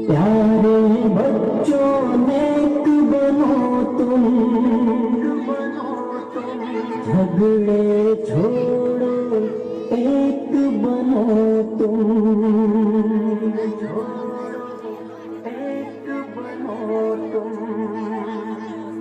प्यारे बच्चों नेक बनो तुम, झगड़े छोड़ो एक बनो तुम, एक बनो तुम।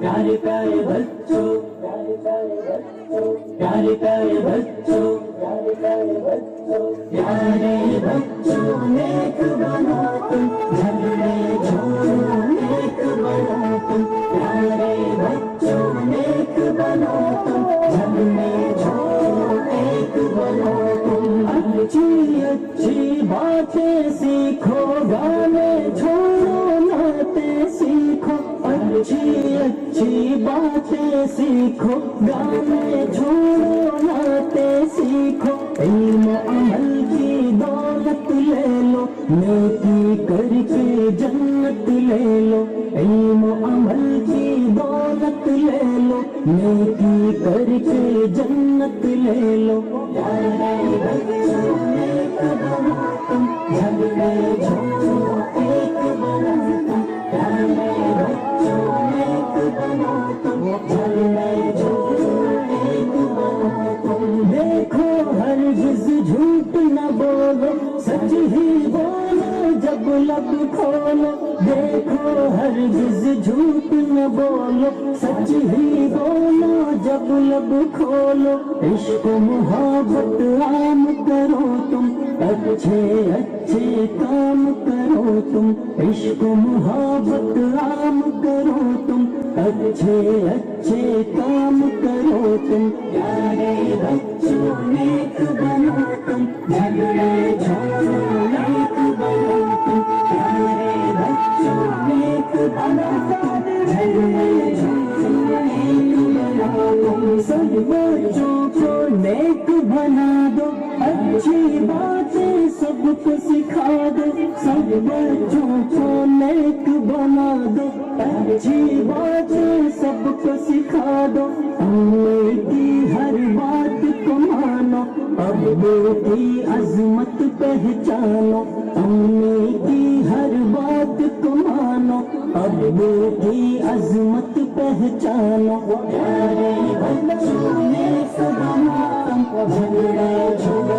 प्यारे प्यारे बच्चों, प्यारे प्यारे बच्चों, प्यारे प्यारे बच्चों, प्यारे प्यारे बच्चों, प्यारे बच्चों नेक बनो तुम, झगड़े छोड़ो नेक बनो तुम। प्यारे बच्चों नेक बनो तुम, झगड़े छोड़ो एक बनो तुम। अच्छी अच्छी बातें सीखो, गाने छोड़ो नाते सीखो। अच्छी अच्छी बातें सीखो, गाने छोड़ो नाते सीखो। इल्म अमल की दौलत ले लो, नेकी करके जन्नत ले लो। इल्म अमल की दौलत ले लो, नेकी करके जन्नत ले लो। प्यारे बच्चों नेक बनो तुम, झगड़े छोड़ो एक बनो तुम। प्यारे बच्चों नेक बनो तुम, झगड़े छोड़ो एक बनो तुम। देखो हरगिज़ झूठ न बोलो, सच ही बोलो जब लब खोलो। देखो हरगिज़ झूठ न बोलो, सच ही बोलो जब लब खोलो। इश्क मोहब्बत आम करो तुम, अच्छे अच्छे काम करो तुम। इश्क मोहब्बत आम करो तुम, अच्छे अच्छे काम करो तुम। प्यारे बच्चों नेक बनो तुम, झगड़े छोड़ो नेक बनो तुम। प्यारे बच्चों नेक बनो तुम, झगड़े छोड़ो नेक बनो तुम। सब बच्चों को नेक बना दो, अच्छी बातें सबको सिखा दो। सब बच्चों को नेक बना दो, अच्छी बातें सबको सिखा दो। अम्मे की हर बात को मानो, अब्बू की अजमत पहचानो। अम्मे की हर बात को मानो, अब्बू की अजमत पहचानो। प्यारे बच्चों नेक बनो तुम, झगड़े छोड़ो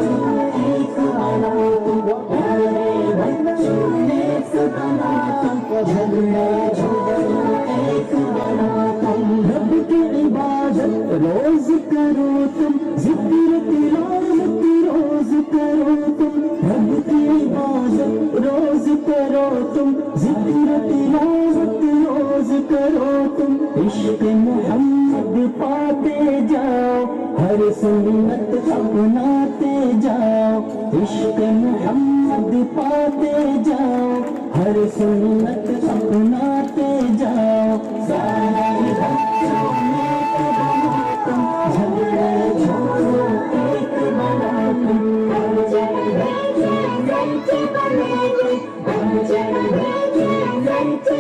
एक बनो तुम। प्यारे बच्चों नेक बनो तुम, झगड़े छोड़ो एक बनो तुम। रब की इबादत रोज करो तुम, जिक्र तिलावत रोज करो तुम। रब की इबादत रोज करो तुम, जिक्र तिलावत रोज करो तुम। इश्क मोहम्मद पाते जाओ, हर सुन्नत अपनाते जाओ। इश्क मोहम्मद पाते जाओ, हर सुन्नत अपनाते जाओ। सारे बच्चों नेक बनो तुम, झगड़े छोड़ो एक बनो तुम। बच्चे बच्चे बच्चे बने, बच्चे बच्चे बच्चे